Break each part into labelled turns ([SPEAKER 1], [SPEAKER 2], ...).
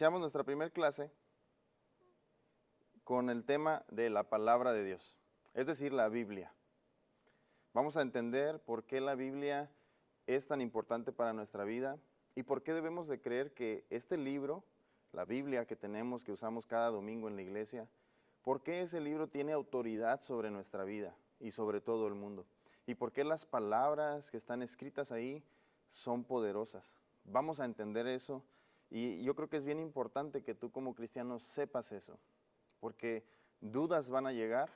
[SPEAKER 1] iniciamos nuestra primera clase con el tema de la palabra de Dios, es decir, la Biblia. Vamos a entender por qué la Biblia es tan importante para nuestra vida y por qué debemos de creer que este libro, la Biblia que tenemos, que usamos cada domingo en la iglesia, por qué ese libro tiene autoridad sobre nuestra vida y sobre todo el mundo. Y por qué las palabras que están escritas ahí son poderosas. Vamos a entender eso y yo creo que es bien importante que tú como cristiano sepas eso, porque dudas van a llegar,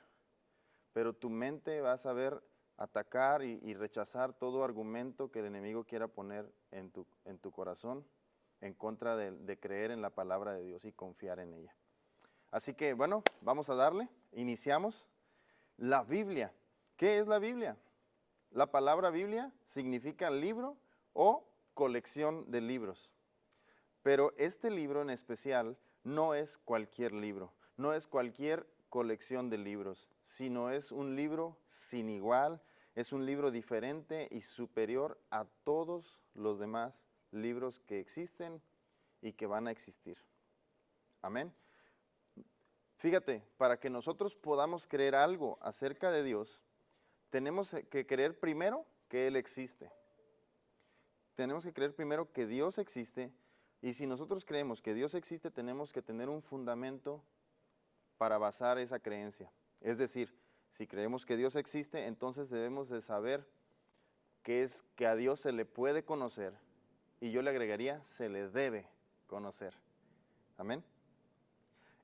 [SPEAKER 1] pero tu mente va a saber atacar y rechazar todo argumento que el enemigo quiera poner en tu corazón en contra de creer en la palabra de Dios y confiar en ella. Así que bueno, vamos a darle, iniciamos. La Biblia. ¿Qué es la Biblia? La palabra Biblia significa libro o colección de libros. Pero este libro en especial no es cualquier libro, no es cualquier colección de libros, sino es un libro sin igual, es un libro diferente y superior a todos los demás libros que existen y que van a existir. Amén. Fíjate, para que nosotros podamos creer algo acerca de Dios, tenemos que creer primero que Él existe. Tenemos que creer primero que Dios existe, y si nosotros creemos que Dios existe, tenemos que tener un fundamento para basar esa creencia. Es decir, si creemos que Dios existe, entonces debemos de saber que a Dios se le puede conocer, y yo le agregaría, se le debe conocer. Amén.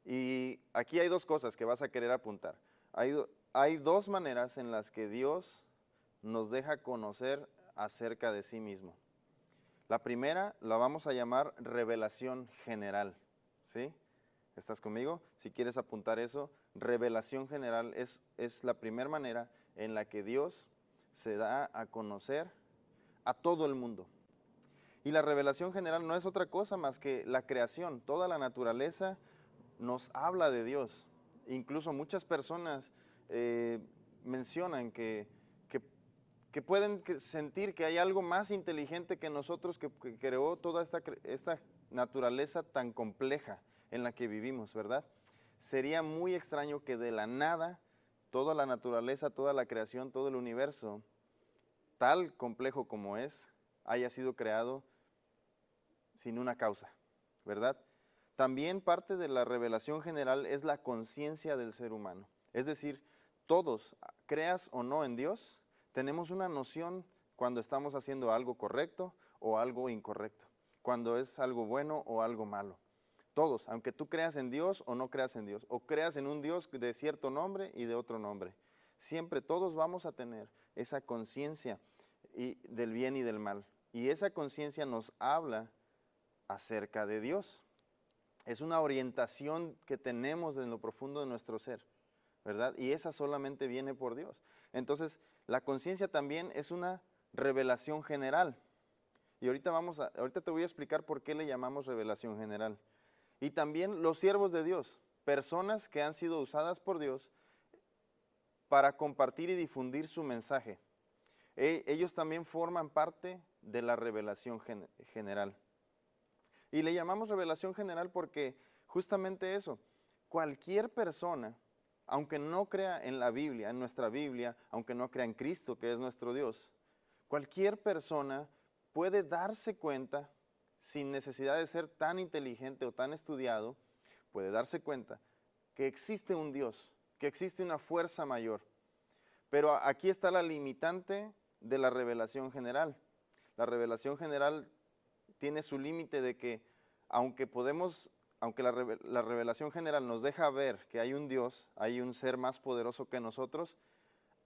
[SPEAKER 1] Y aquí hay dos cosas que vas a querer apuntar. Hay dos maneras en las que Dios nos deja conocer acerca de sí mismo. La primera la vamos a llamar revelación general, ¿sí? ¿Estás conmigo? Si quieres apuntar eso, revelación general es la primera manera en la que Dios se da a conocer a todo el mundo. Y la revelación general no es otra cosa más que la creación, toda la naturaleza nos habla de Dios. Incluso muchas personas mencionan que pueden sentir que hay algo más inteligente que nosotros que creó toda esta naturaleza tan compleja en la que vivimos, ¿verdad? Sería muy extraño que de la nada toda la naturaleza, toda la creación, todo el universo, tal complejo como es, haya sido creado sin una causa, ¿verdad? También parte de la revelación general es la conciencia del ser humano. Es decir, todos, creas o no en Dios, tenemos una noción cuando estamos haciendo algo correcto o algo incorrecto, cuando es algo bueno o algo malo. Todos, aunque tú creas en Dios o no creas en Dios, o creas en un Dios de cierto nombre y de otro nombre, siempre todos vamos a tener esa conciencia del bien y del mal. Y esa conciencia nos habla acerca de Dios. Es una orientación que tenemos en lo profundo de nuestro ser, ¿verdad? Y esa solamente viene por Dios. Entonces, la conciencia también es una revelación general. Y ahorita te voy a explicar por qué le llamamos revelación general. Y también los siervos de Dios, personas que han sido usadas por Dios para compartir y difundir su mensaje. Ellos también forman parte de la revelación general. Y le llamamos revelación general porque justamente eso, cualquier persona, aunque no crea en la Biblia, en nuestra Biblia, aunque no crea en Cristo, que es nuestro Dios, cualquier persona puede darse cuenta, sin necesidad de ser tan inteligente o tan estudiado, puede darse cuenta que existe un Dios, que existe una fuerza mayor. Pero aquí está la limitante de la revelación general. La revelación general tiene su límite de que aunque la revelación general nos deja ver que hay un Dios, hay un ser más poderoso que nosotros,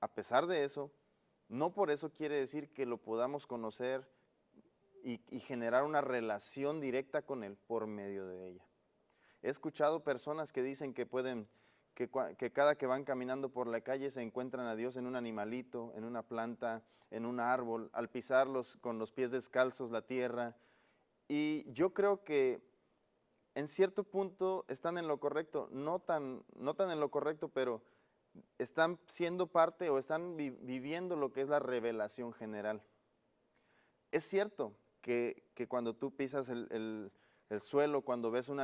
[SPEAKER 1] a pesar de eso, no por eso quiere decir que lo podamos conocer y generar una relación directa con Él por medio de ella. He escuchado personas que dicen que cada que van caminando por la calle se encuentran a Dios en un animalito, en una planta, en un árbol, al pisarlos con los pies descalzos la tierra. Y yo creo que en cierto punto están en lo correcto, no tan en lo correcto, pero están siendo parte o están viviendo lo que es la revelación general. Es cierto que cuando tú pisas el suelo, cuando ves un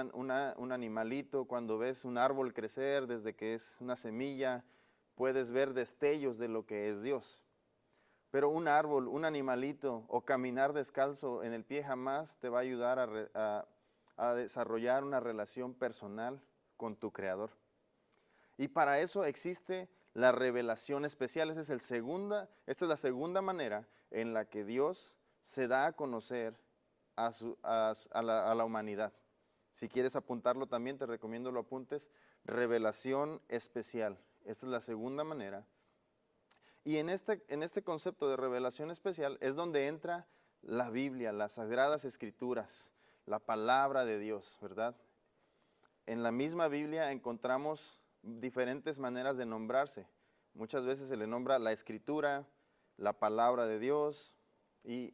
[SPEAKER 1] animalito, cuando ves un árbol crecer desde que es una semilla, puedes ver destellos de lo que es Dios. Pero un árbol, un animalito o caminar descalzo en el pie jamás te va a ayudar a desarrollar una relación personal con tu Creador. Y para eso existe la revelación especial. Esta es la segunda manera en la que Dios se da a conocer a la humanidad. Si quieres apuntarlo también, te recomiendo lo apuntes. Revelación especial. Esta es la segunda manera. Y en este concepto de revelación especial es donde entra la Biblia, las Sagradas Escrituras, la palabra de Dios, ¿verdad? En la misma Biblia encontramos diferentes maneras de nombrarse. Muchas veces se le nombra la Escritura, la palabra de Dios, y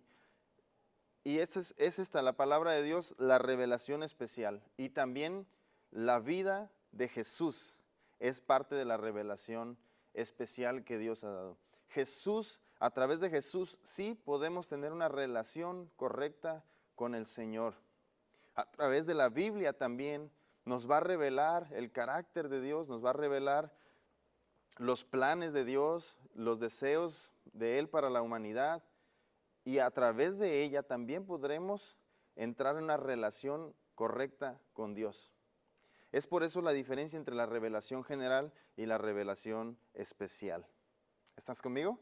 [SPEAKER 1] es esta, la palabra de Dios, la revelación especial. Y también la vida de Jesús es parte de la revelación especial que Dios ha dado. Jesús, a través de Jesús, sí podemos tener una relación correcta con el Señor. A través de la Biblia también nos va a revelar el carácter de Dios, nos va a revelar los planes de Dios, los deseos de Él para la humanidad. Y a través de ella también podremos entrar en una relación correcta con Dios. Es por eso la diferencia entre la revelación general y la revelación especial. ¿Estás conmigo?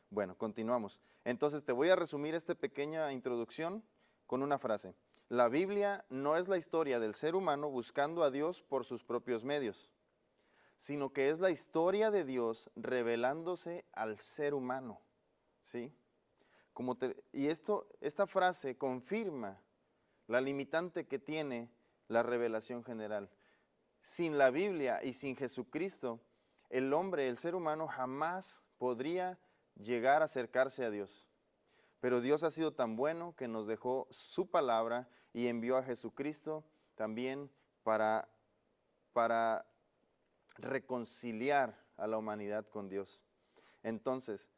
[SPEAKER 1] Bueno, continuamos. Entonces te voy a resumir esta pequeña introducción con una frase. La Biblia no es la historia del ser humano buscando a Dios por sus propios medios, sino que es la historia de Dios revelándose al ser humano. ¿Sí? Esta frase confirma la limitante que tiene la revelación general. Sin la Biblia y sin Jesucristo, el hombre, el ser humano, jamás podría llegar a acercarse a Dios. Pero Dios ha sido tan bueno que nos dejó su palabra y envió a Jesucristo también para reconciliar a la humanidad con Dios. Entonces,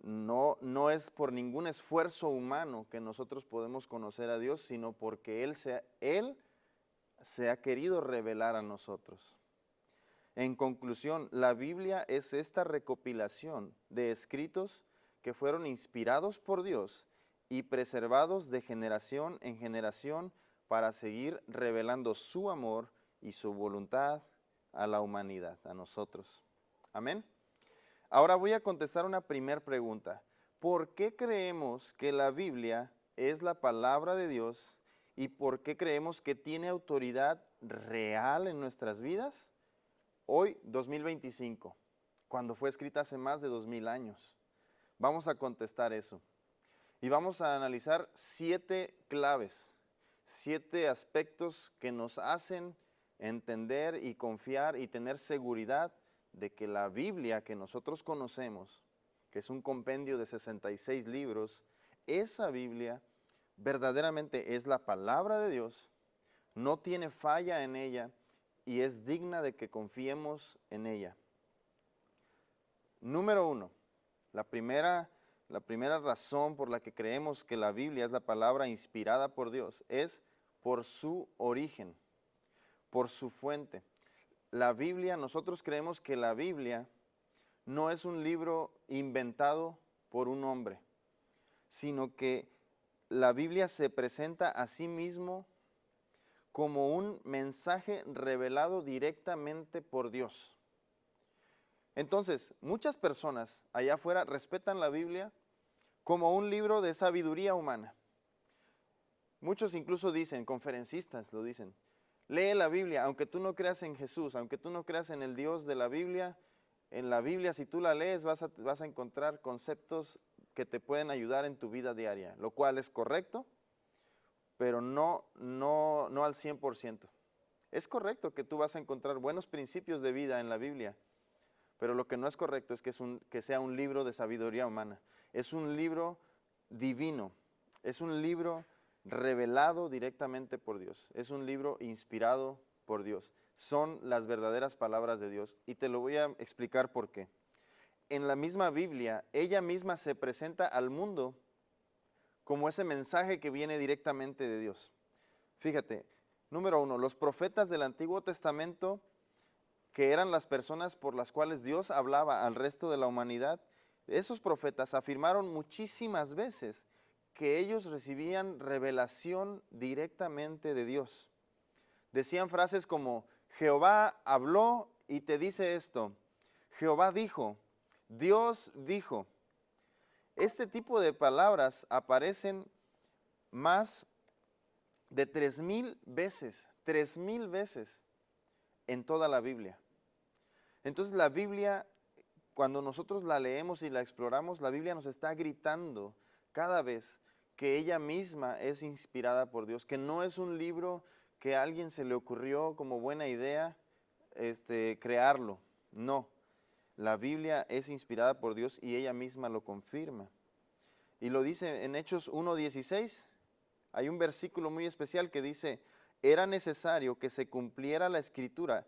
[SPEAKER 1] no es por ningún esfuerzo humano que nosotros podemos conocer a Dios, sino porque Él se ha querido revelar a nosotros. En conclusión, la Biblia es esta recopilación de escritos que fueron inspirados por Dios y preservados de generación en generación para seguir revelando su amor y su voluntad a la humanidad, a nosotros. Amén. Ahora voy a contestar una primera pregunta. ¿Por qué creemos que la Biblia es la palabra de Dios y por qué creemos que tiene autoridad real en nuestras vidas? Hoy, 2025, cuando fue escrita hace más de 2000 años. Vamos a contestar eso. Y vamos a analizar 7 claves, 7 aspectos que nos hacen entender y confiar y tener seguridad de que la Biblia que nosotros conocemos, que es un compendio de 66 libros, esa Biblia verdaderamente es la palabra de Dios, no tiene falla en ella y es digna de que confiemos en ella. Número 1, la primera razón por la que creemos que la Biblia es la palabra inspirada por Dios es por su origen, por su fuente. La Biblia, nosotros creemos que la Biblia no es un libro inventado por un hombre, sino que la Biblia se presenta a sí mismo como un mensaje revelado directamente por Dios. Entonces, muchas personas allá afuera respetan la Biblia como un libro de sabiduría humana. Muchos incluso dicen, conferencistas lo dicen, lee la Biblia, aunque tú no creas en Jesús, aunque tú no creas en el Dios de la Biblia, en la Biblia si tú la lees vas a encontrar conceptos que te pueden ayudar en tu vida diaria, lo cual es correcto, pero no al 100%. Es correcto que tú vas a encontrar buenos principios de vida en la Biblia, pero lo que no es correcto es que sea un libro de sabiduría humana. Es un libro divino, es un libro revelado directamente por Dios, es un libro inspirado por Dios. Son las verdaderas palabras de Dios y te lo voy a explicar por qué. En la misma Biblia, ella misma se presenta al mundo como ese mensaje que viene directamente de Dios. Fíjate, número uno, los profetas del Antiguo Testamento, que eran las personas por las cuales Dios hablaba al resto de la humanidad, esos profetas afirmaron muchísimas veces que ellos recibían revelación directamente de Dios. Decían frases como, Jehová habló y te dice esto, Jehová dijo, Dios dijo. Este tipo de palabras aparecen más de 3,000 veces en toda la Biblia. Entonces la Biblia, cuando nosotros la leemos y la exploramos, la Biblia nos está gritando cada vez que ella misma es inspirada por Dios, que no es un libro que a alguien se le ocurrió como buena idea crearlo. No, la Biblia es inspirada por Dios y ella misma lo confirma. Y lo dice en Hechos 1:16. Hay un versículo muy especial que dice, era necesario que se cumpliera la escritura,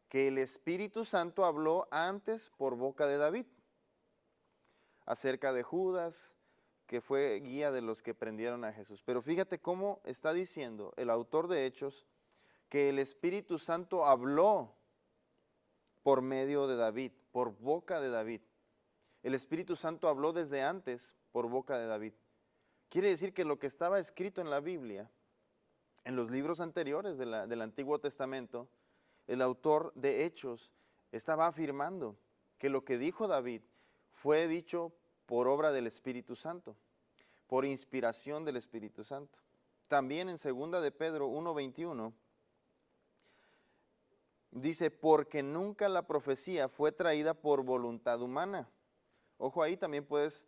[SPEAKER 1] que el Espíritu Santo habló antes por boca de David, acerca de Judas, que fue guía de los que prendieron a Jesús. Pero fíjate cómo está diciendo el autor de Hechos, que el Espíritu Santo habló por medio de David, por boca de David. El Espíritu Santo habló desde antes por boca de David. Quiere decir que lo que estaba escrito en la Biblia, en los libros anteriores del Antiguo Testamento, el autor de Hechos estaba afirmando que lo que dijo David fue dicho por obra del Espíritu Santo, por inspiración del Espíritu Santo. También en 2 de Pedro 1:21 dice, porque nunca la profecía fue traída por voluntad humana. Ojo ahí, también puedes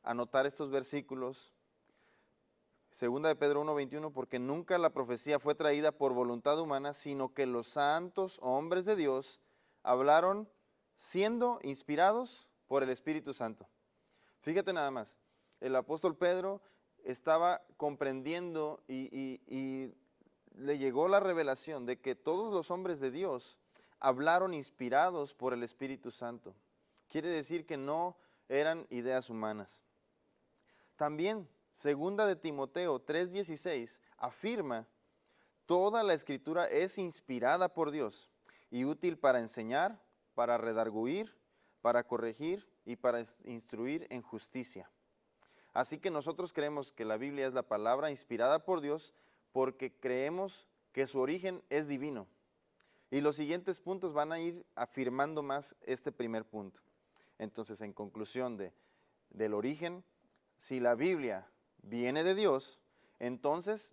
[SPEAKER 1] anotar estos versículos. 2 de Pedro 1:21, porque nunca la profecía fue traída por voluntad humana, sino que los santos hombres de Dios hablaron siendo inspirados por el Espíritu Santo. Fíjate nada más, el apóstol Pedro estaba comprendiendo y le llegó la revelación de que todos los hombres de Dios hablaron inspirados por el Espíritu Santo. Quiere decir que no eran ideas humanas. También, 2 de Timoteo 3:16 afirma, toda la escritura es inspirada por Dios y útil para enseñar, para redarguir, para corregir y para instruir en justicia. Así que nosotros creemos que la Biblia es la palabra inspirada por Dios porque creemos que su origen es divino. Y los siguientes puntos van a ir afirmando más este primer punto. Entonces, en conclusión del origen, si la Biblia viene de Dios, entonces,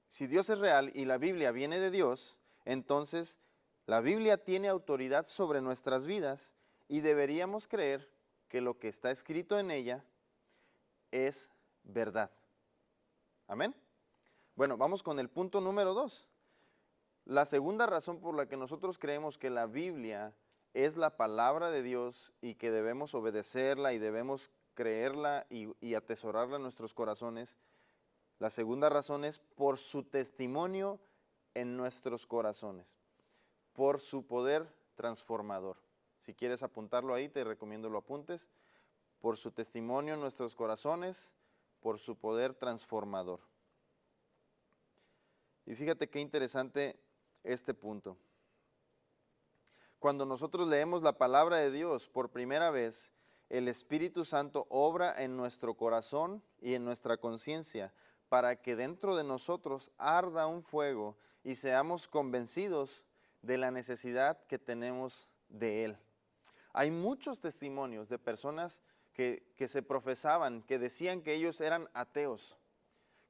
[SPEAKER 1] si Dios es real y la Biblia viene de Dios, entonces la Biblia tiene autoridad sobre nuestras vidas y deberíamos creer que lo que está escrito en ella es verdad. ¿Amén? Bueno, vamos con el punto número 2. La segunda razón por la que nosotros creemos que la Biblia es la palabra de Dios y que debemos obedecerla y debemos creerla y atesorarla en nuestros corazones, la segunda razón es por su testimonio en nuestros corazones, por su poder transformador. Si quieres apuntarlo ahí, te recomiendo lo apuntes. Por su testimonio en nuestros corazones, por su poder transformador. Y fíjate qué interesante este punto. Cuando nosotros leemos la palabra de Dios por primera vez, el Espíritu Santo obra en nuestro corazón y en nuestra conciencia para que dentro de nosotros arda un fuego y seamos convencidos de la necesidad que tenemos de Él. Hay muchos testimonios de personas que se profesaban, que decían que ellos eran ateos,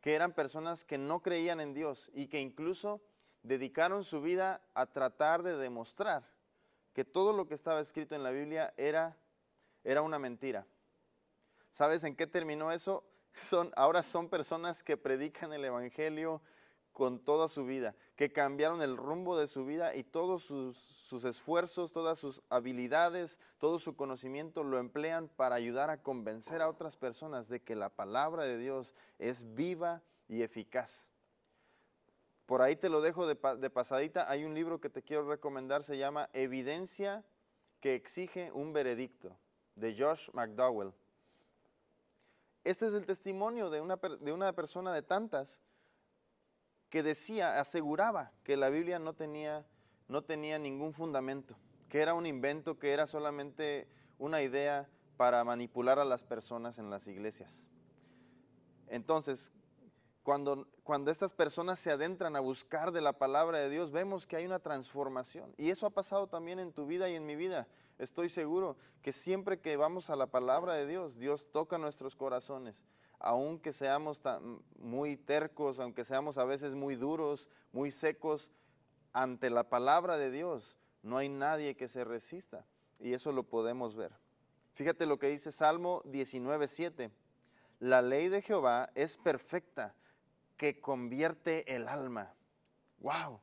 [SPEAKER 1] que eran personas que no creían en Dios y que incluso dedicaron su vida a tratar de demostrar que todo lo que estaba escrito en la Biblia era una mentira. ¿Sabes en qué terminó eso? Ahora son personas que predican el Evangelio con toda su vida, que cambiaron el rumbo de su vida y todos sus esfuerzos, todas sus habilidades, todo su conocimiento lo emplean para ayudar a convencer a otras personas de que la palabra de Dios es viva y eficaz. Por ahí te lo dejo de pasadita. Hay un libro que te quiero recomendar, se llama Evidencia que exige un veredicto, de Josh McDowell. este es el testimonio de una persona de tantas que decía, aseguraba que la Biblia no tenía ningún fundamento, que era un invento, que era solamente una idea para manipular a las personas en las iglesias. Entonces, cuando estas personas se adentran a buscar de la palabra de Dios, vemos que hay una transformación. Y eso ha pasado también en tu vida y en mi vida. Estoy seguro que siempre que vamos a la palabra de Dios, Dios toca nuestros corazones. Aunque seamos muy tercos, aunque seamos a veces muy duros, muy secos, ante la palabra de Dios, no hay nadie que se resista. Y eso lo podemos ver. Fíjate lo que dice Salmo 19:7. La ley de Jehová es perfecta, que convierte el alma. ¡Wow!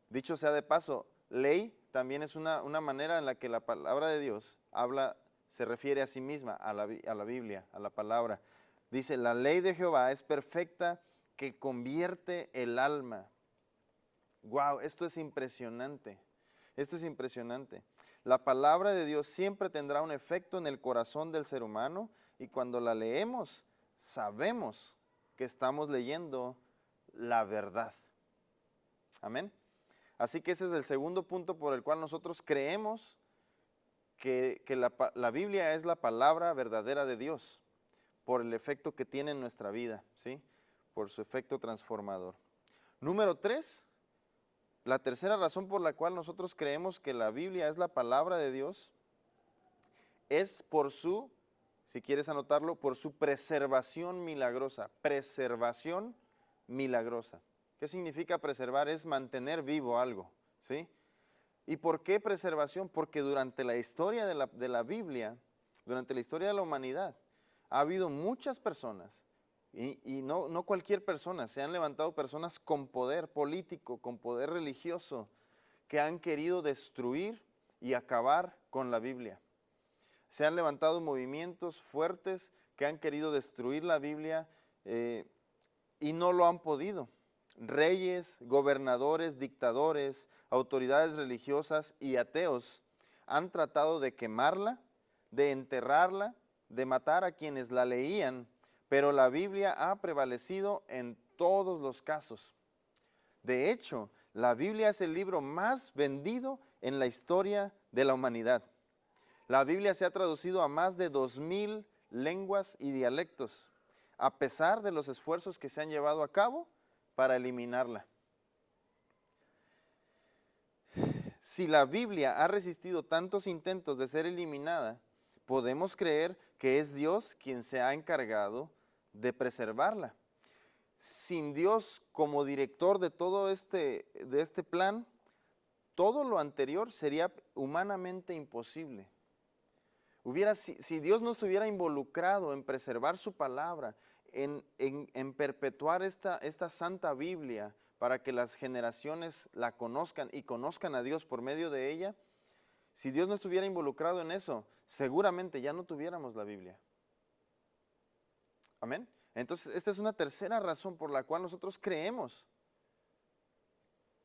[SPEAKER 1] Dicho sea de paso, ley también es una manera en la que la palabra de Dios habla, se refiere a sí misma, a la Biblia, a la palabra. Dice, la ley de Jehová es perfecta, que convierte el alma. ¡Wow! Esto es impresionante. Esto es impresionante. La palabra de Dios siempre tendrá un efecto en el corazón del ser humano y cuando la leemos, sabemos que estamos leyendo la verdad. Amén. Así que ese es el segundo punto por el cual nosotros creemos que la Biblia es la palabra verdadera de Dios, por el efecto que tiene en nuestra vida, ¿sí? Por su efecto transformador. Número 3, la tercera razón por la cual nosotros creemos que la Biblia es la palabra de Dios es por su, si quieres anotarlo, por su preservación milagrosa. Preservación milagrosa. ¿Qué significa preservar? Es mantener vivo algo, ¿sí? ¿Y por qué preservación? Porque durante la historia de la Biblia, durante la historia de la humanidad, ha habido muchas personas, y no cualquier persona, se han levantado personas con poder político, con poder religioso, que han querido destruir y acabar con la Biblia. Se han levantado movimientos fuertes que han querido destruir la Biblia y no lo han podido. Reyes, gobernadores, dictadores, autoridades religiosas y ateos han tratado de quemarla, de enterrarla, de matar a quienes la leían, pero la Biblia ha prevalecido en todos los casos. De hecho, la Biblia es el libro más vendido en la historia de la humanidad. La Biblia se ha traducido a más de 2000 lenguas y dialectos, a pesar de los esfuerzos que se han llevado a cabo para eliminarla. Si la Biblia ha resistido tantos intentos de ser eliminada, podemos creer que es Dios quien se ha encargado de preservarla. Sin Dios como director de todo este plan, todo lo anterior sería humanamente imposible. Si Dios no estuviera involucrado en preservar su palabra, en perpetuar esta santa Biblia para que las generaciones la conozcan y conozcan a Dios por medio de ella, si Dios no estuviera involucrado en eso, seguramente ya no tuviéramos la Biblia. Amén. Entonces, esta es una tercera razón por la cual nosotros creemos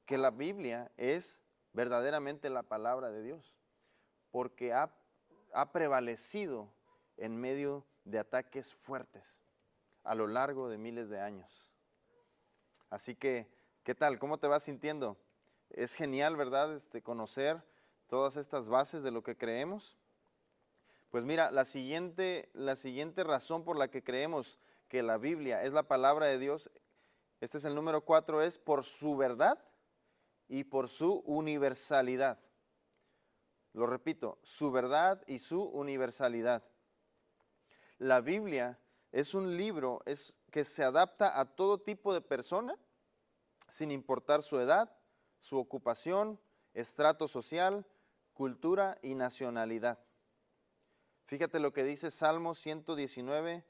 [SPEAKER 1] que la Biblia es verdaderamente la palabra de Dios, porque ha prevalecido en medio de ataques fuertes a lo largo de miles de años. Así que, ¿qué tal? ¿Cómo te vas sintiendo? Es genial, ¿verdad? Conocer todas estas bases de lo que creemos. Pues mira, la siguiente razón por la que creemos que la Biblia es la palabra de Dios, este es el número 4, es por su verdad y por su universalidad. Lo repito, su verdad y su universalidad. La Biblia es un libro que se adapta a todo tipo de persona, sin importar su edad, su ocupación, estrato social, cultura y nacionalidad. Fíjate lo que dice Salmo 119,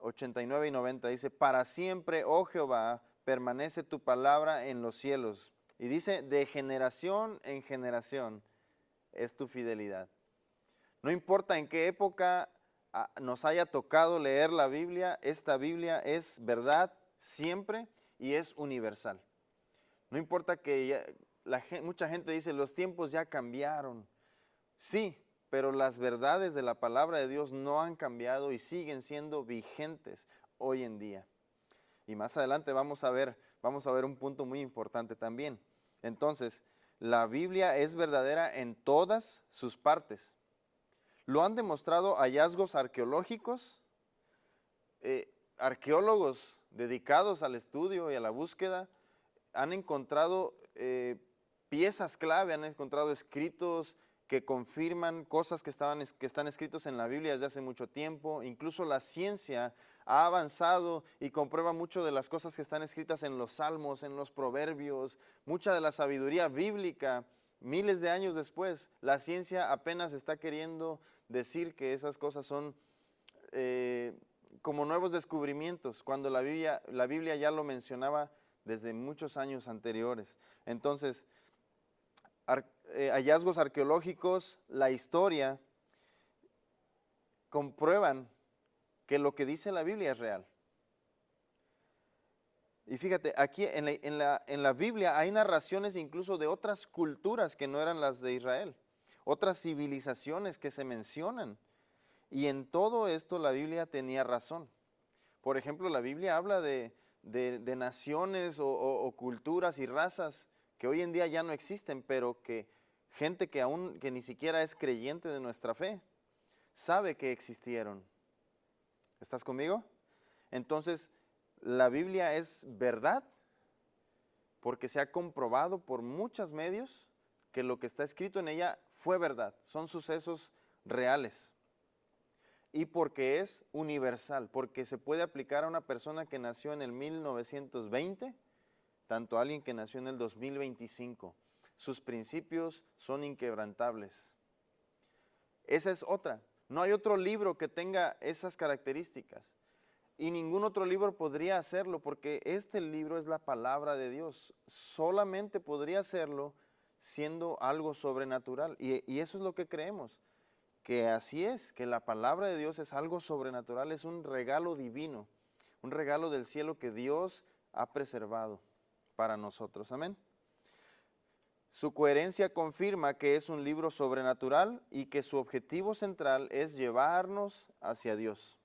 [SPEAKER 1] 89 y 90. Dice, para siempre, oh Jehová, permanece tu palabra en los cielos. Y dice, de generación en generación es tu fidelidad. No importa en qué época nos haya tocado leer la Biblia, esta Biblia es verdad siempre y es universal. No importa que mucha gente dice, los tiempos ya cambiaron. Sí, pero las verdades de la palabra de Dios no han cambiado y siguen siendo vigentes hoy en día. Y más adelante vamos a ver un punto muy importante también. Entonces, la Biblia es verdadera en todas sus partes. Lo han demostrado hallazgos arqueológicos, arqueólogos dedicados al estudio y a la búsqueda han encontrado piezas clave, han encontrado escritos que confirman cosas que están escritos en la Biblia desde hace mucho tiempo. Incluso la ciencia ha avanzado y comprueba mucho de las cosas que están escritas en los Salmos, en los Proverbios, mucha de la sabiduría bíblica. Miles de años después, la ciencia apenas está queriendo decir que esas cosas son como nuevos descubrimientos, cuando la Biblia ya lo mencionaba desde muchos años anteriores. Entonces, hallazgos arqueológicos, la historia, comprueban que lo que dice la Biblia es real. Y fíjate, aquí en la Biblia hay narraciones incluso de otras culturas que no eran las de Israel, otras civilizaciones que se mencionan. Y en todo esto la Biblia tenía razón. Por ejemplo, la Biblia habla de naciones o culturas y razas que hoy en día ya no existen, pero que gente que ni siquiera es creyente de nuestra fe, sabe que existieron. ¿Estás conmigo? Entonces, la Biblia es verdad porque se ha comprobado por muchos medios que lo que está escrito en ella fue verdad, son sucesos reales. Y porque es universal, porque se puede aplicar a una persona que nació en el 1920, tanto a alguien que nació en el 2025. Sus principios son inquebrantables. Esa es otra. No hay otro libro que tenga esas características. Y ningún otro libro podría hacerlo porque este libro es la palabra de Dios. Solamente podría hacerlo siendo algo sobrenatural. Y eso es lo que creemos. Que así es, que la palabra de Dios es algo sobrenatural, es un regalo divino, un regalo del cielo que Dios ha preservado para nosotros. Amén. Su coherencia confirma que es un libro sobrenatural y que su objetivo central es llevarnos hacia Dios.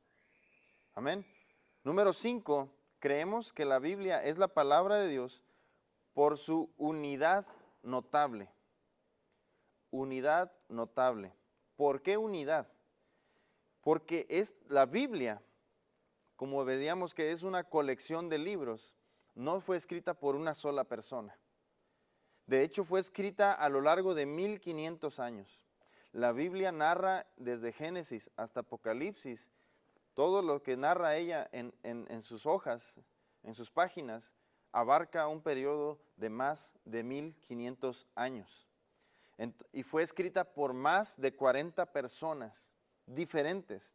[SPEAKER 1] Amén. Número 5, creemos que la Biblia es la palabra de Dios por su unidad notable. Unidad notable. ¿Por qué unidad? Porque es la Biblia, como veíamos que es una colección de libros, no fue escrita por una sola persona. De hecho, fue escrita a lo largo de 1500 años. La Biblia narra desde Génesis hasta Apocalipsis, todo lo que narra ella en sus hojas, en sus páginas, abarca un periodo de más de 1500 años. Y fue escrita por más de 40 personas diferentes,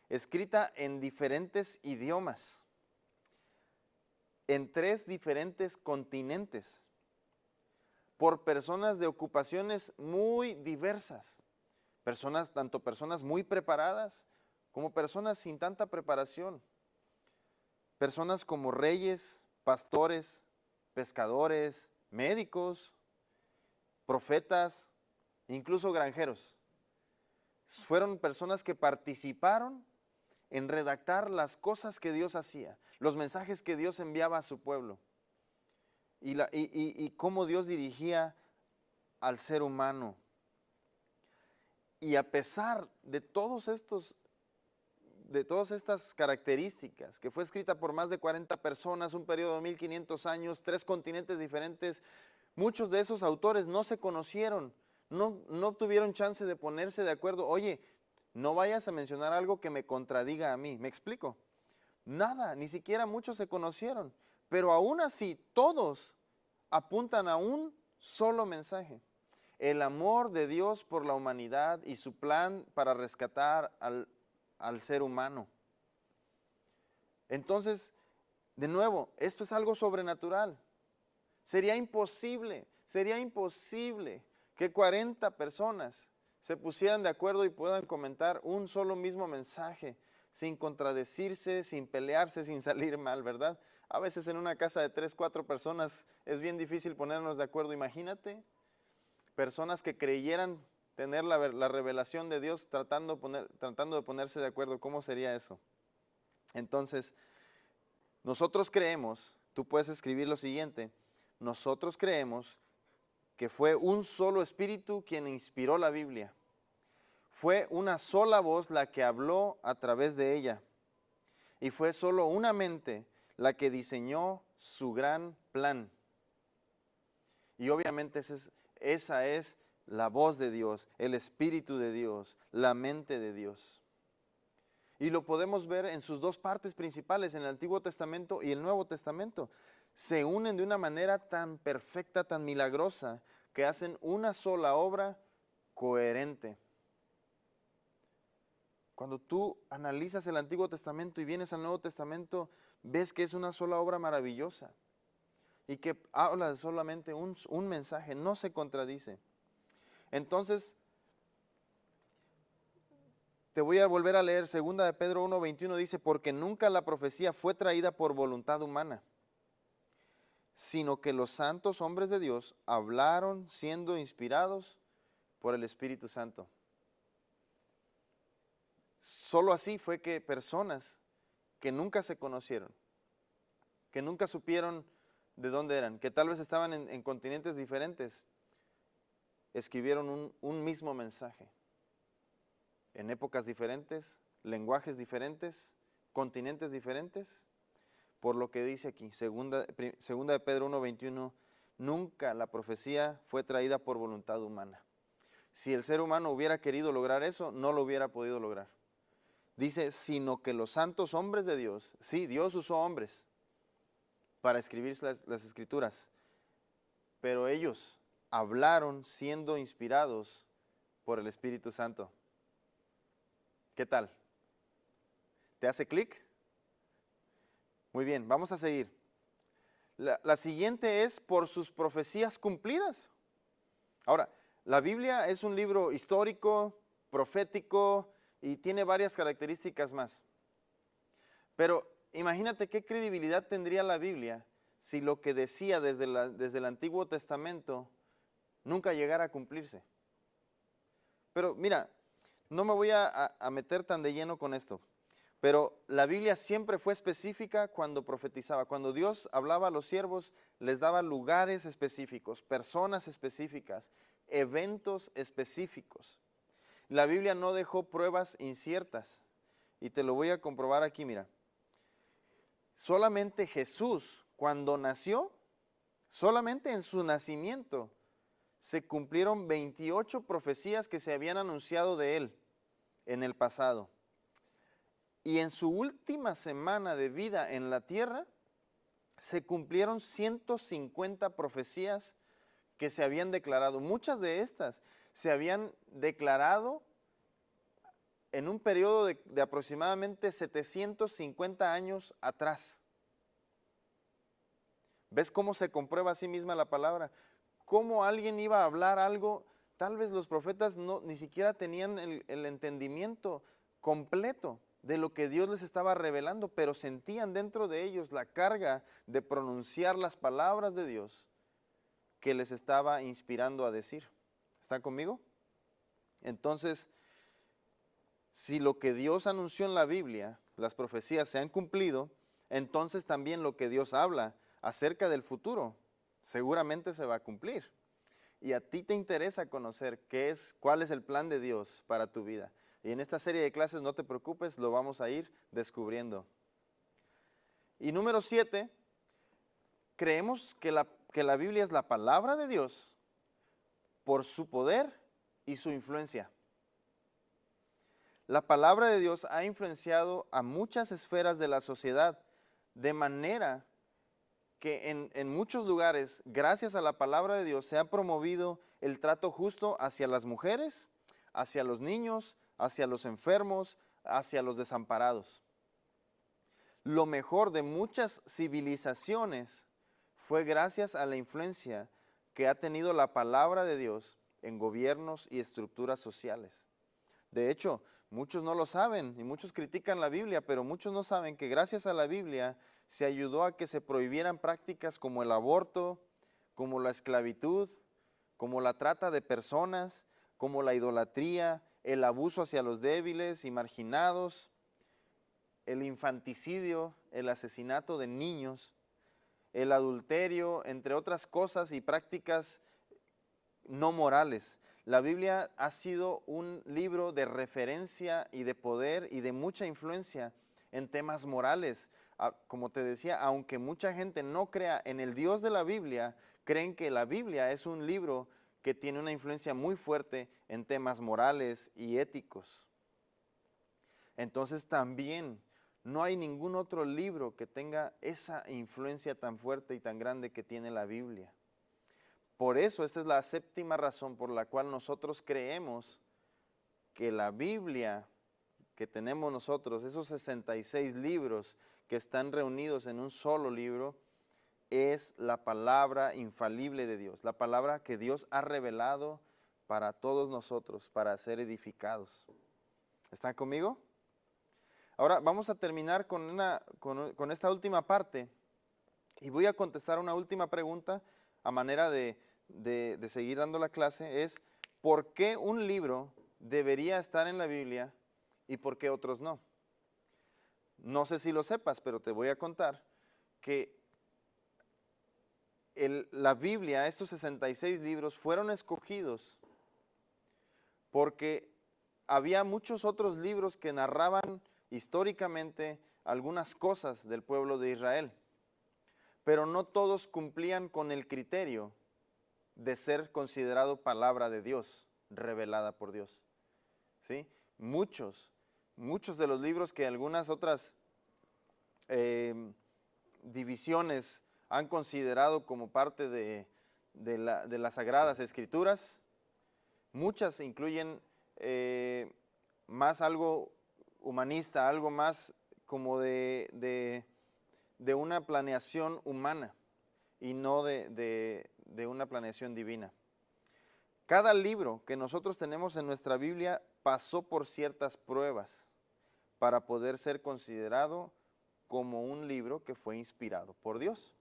[SPEAKER 1] escrita en diferentes idiomas, en 3 diferentes continentes, por personas de ocupaciones muy diversas, tanto personas muy preparadas como personas sin tanta preparación, personas como reyes, pastores, pescadores, médicos, profetas, incluso granjeros. Fueron personas que participaron en redactar las cosas que Dios hacía, los mensajes que Dios enviaba a su pueblo y cómo Dios dirigía al ser humano. Y a pesar de todas estas características, que fue escrita por más de 40 personas, un periodo de 1500 años, 3 continentes diferentes, muchos de esos autores no se conocieron, no tuvieron chance de ponerse de acuerdo. Oye, no vayas a mencionar algo que me contradiga a mí. ¿Me explico? Nada, ni siquiera muchos se conocieron. Pero aún así, todos apuntan a un solo mensaje. El amor de Dios por la humanidad y su plan para rescatar al ser humano. Entonces, de nuevo, esto es algo sobrenatural. Sería imposible que 40 personas se pusieran de acuerdo y puedan comentar un solo mismo mensaje, sin contradecirse, sin pelearse, sin salir mal, ¿verdad? A veces en una casa de 3, 4 personas es bien difícil ponernos de acuerdo. Imagínate, personas que creyeran tener la revelación de Dios tratando de ponerse de acuerdo. ¿Cómo sería eso? Entonces, nosotros creemos, tú puedes escribir lo siguiente, nosotros creemos que fue un solo espíritu quien inspiró la Biblia. Fue una sola voz la que habló a través de ella. Y fue solo una mente la que diseñó su gran plan. Y obviamente esa es la voz de Dios, el Espíritu de Dios, la mente de Dios. Y lo podemos ver en sus dos partes principales, en el Antiguo Testamento y el Nuevo Testamento. Se unen de una manera tan perfecta, tan milagrosa, que hacen una sola obra coherente. Cuando tú analizas el Antiguo Testamento y vienes al Nuevo Testamento, ves que es una sola obra maravillosa y que habla de solamente un mensaje, no se contradice. Entonces, te voy a volver a leer 2 de Pedro 1:21, dice, porque nunca la profecía fue traída por voluntad humana, sino que los santos hombres de Dios hablaron siendo inspirados por el Espíritu Santo. Solo así fue que personas que nunca se conocieron, que nunca supieron de dónde eran, que tal vez estaban en continentes diferentes, escribieron un mismo mensaje, en épocas diferentes, lenguajes diferentes, continentes diferentes, por lo que dice aquí, segunda de Pedro 1:21, nunca la profecía fue traída por voluntad humana. Si el ser humano hubiera querido lograr eso, no lo hubiera podido lograr. Dice, sino que los santos hombres de Dios, sí, Dios usó hombres para escribir las escrituras, pero ellos hablaron siendo inspirados por el Espíritu Santo. ¿Qué tal? ¿Te hace clic? Muy bien, vamos a seguir. La siguiente es por sus profecías cumplidas. Ahora, la Biblia es un libro histórico, profético y tiene varias características más. Pero imagínate qué credibilidad tendría la Biblia si lo que decía desde el Antiguo Testamento nunca llegara a cumplirse. Pero mira, no me voy a meter tan de lleno con esto, pero la Biblia siempre fue específica cuando profetizaba. Cuando Dios hablaba a los siervos, les daba lugares específicos, personas específicas, eventos específicos. La Biblia no dejó pruebas inciertas, y te lo voy a comprobar aquí, mira. Solamente Jesús, cuando nació, solamente en su nacimiento, se cumplieron 28 profecías que se habían anunciado de él en el pasado. Y en su última semana de vida en la tierra, se cumplieron 150 profecías que se habían declarado. Muchas de estas se habían declarado en un periodo de aproximadamente 750 años atrás. ¿Ves cómo se comprueba a sí misma la palabra? ¿Cómo alguien iba a hablar algo? Tal vez los profetas ni siquiera tenían el entendimiento completo de lo que Dios les estaba revelando, pero sentían dentro de ellos la carga de pronunciar las palabras de Dios que les estaba inspirando a decir. ¿Están conmigo? Entonces, si lo que Dios anunció en la Biblia, las profecías se han cumplido, entonces también lo que Dios habla acerca del futuro seguramente se va a cumplir. Y a ti te interesa conocer cuál es el plan de Dios para tu vida. Y en esta serie de clases, no te preocupes, lo vamos a ir descubriendo. Y número 7, creemos que la Biblia es la palabra de Dios por su poder y su influencia. La palabra de Dios ha influenciado a muchas esferas de la sociedad, de manera que en muchos lugares, gracias a la palabra de Dios, se ha promovido el trato justo hacia las mujeres, hacia los niños, hacia los enfermos, hacia los desamparados. Lo mejor de muchas civilizaciones fue gracias a la influencia que ha tenido la palabra de Dios en gobiernos y estructuras sociales. De hecho, muchos no lo saben y muchos critican la Biblia, pero muchos no saben que gracias a la Biblia se ayudó a que se prohibieran prácticas como el aborto, como la esclavitud, como la trata de personas, como la idolatría, el abuso hacia los débiles y marginados, el infanticidio, el asesinato de niños, el adulterio, entre otras cosas y prácticas no morales. La Biblia ha sido un libro de referencia y de poder y de mucha influencia en temas morales. Como te decía, aunque mucha gente no crea en el Dios de la Biblia, creen que la Biblia es un libro que tiene una influencia muy fuerte en temas morales y éticos. Entonces también no hay ningún otro libro que tenga esa influencia tan fuerte y tan grande que tiene la Biblia. Por eso, esta es la séptima razón por la cual nosotros creemos que la Biblia que tenemos nosotros, esos 66 libros que están reunidos en un solo libro, es la palabra infalible de Dios, la palabra que Dios ha revelado para todos nosotros, para ser edificados. ¿Están conmigo? Ahora vamos a terminar con esta última parte y voy a contestar una última pregunta a manera de seguir dando la clase. Es, ¿por qué un libro debería estar en la Biblia y por qué otros no? No sé si lo sepas, pero te voy a contar que la Biblia, estos 66 libros, fueron escogidos porque había muchos otros libros que narraban históricamente algunas cosas del pueblo de Israel, pero no todos cumplían con el criterio de ser considerado palabra de Dios, revelada por Dios. ¿Sí? Muchos de los libros que algunas otras divisiones han considerado como parte de las Sagradas Escrituras, muchas incluyen más algo humanista, algo más como de una planeación humana y no de una planeación divina. Cada libro que nosotros tenemos en nuestra Biblia pasó por ciertas pruebas para poder ser considerado como un libro que fue inspirado por Dios.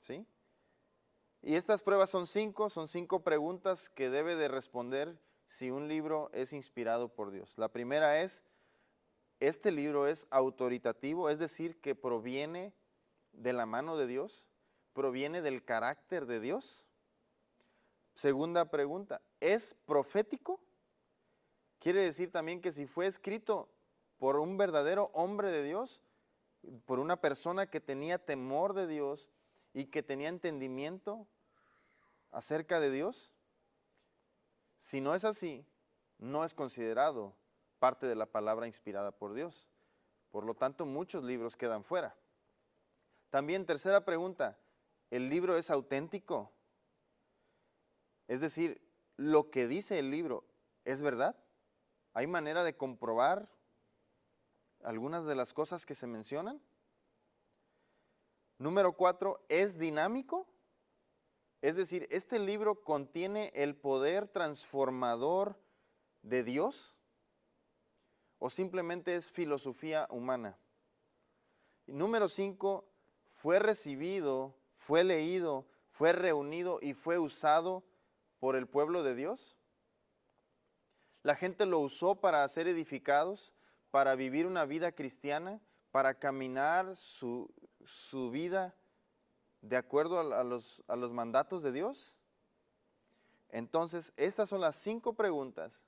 [SPEAKER 1] ¿Sí? Y estas pruebas son cinco preguntas que debe de responder si un libro es inspirado por Dios. La primera es, ¿este libro es autoritativo? Es decir, que proviene de la mano de Dios, proviene del carácter de Dios. Segunda pregunta, ¿es profético? Quiere decir también que si fue escrito por un verdadero hombre de Dios, por una persona que tenía temor de Dios y que tenía entendimiento acerca de Dios. Si no es así, no es considerado parte de la palabra inspirada por Dios. Por lo tanto, muchos libros quedan fuera. También, tercera pregunta, ¿el libro es auténtico? Es decir, ¿lo que dice el libro es verdad? ¿Hay manera de comprobar algunas de las cosas que se mencionan? Número 4, ¿es dinámico? Es decir, ¿este libro contiene el poder transformador de Dios? ¿O simplemente es filosofía humana? Y número 5, ¿fue recibido, fue leído, fue reunido y fue usado por el pueblo de Dios? ¿La gente lo usó para ser edificados, para vivir una vida cristiana, para caminar su vida de acuerdo a los mandatos de Dios? Entonces, estas son las 5 preguntas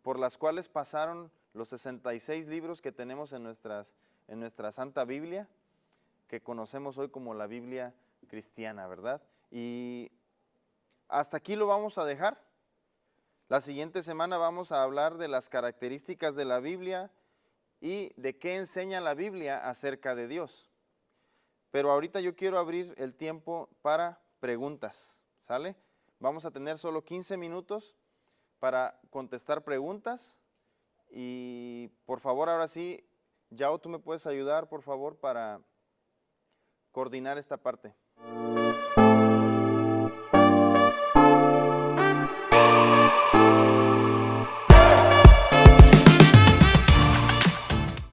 [SPEAKER 1] por las cuales pasaron los 66 libros que tenemos en nuestra Santa Biblia, que conocemos hoy como la Biblia cristiana, ¿verdad? Y hasta aquí lo vamos a dejar. La siguiente semana vamos a hablar de las características de la Biblia y de qué enseña la Biblia acerca de Dios. Pero ahorita yo quiero abrir el tiempo para preguntas, ¿sale? Vamos a tener solo 15 minutos para contestar preguntas y por favor, ahora sí, Yao, tú me puedes ayudar, por favor, para coordinar esta parte.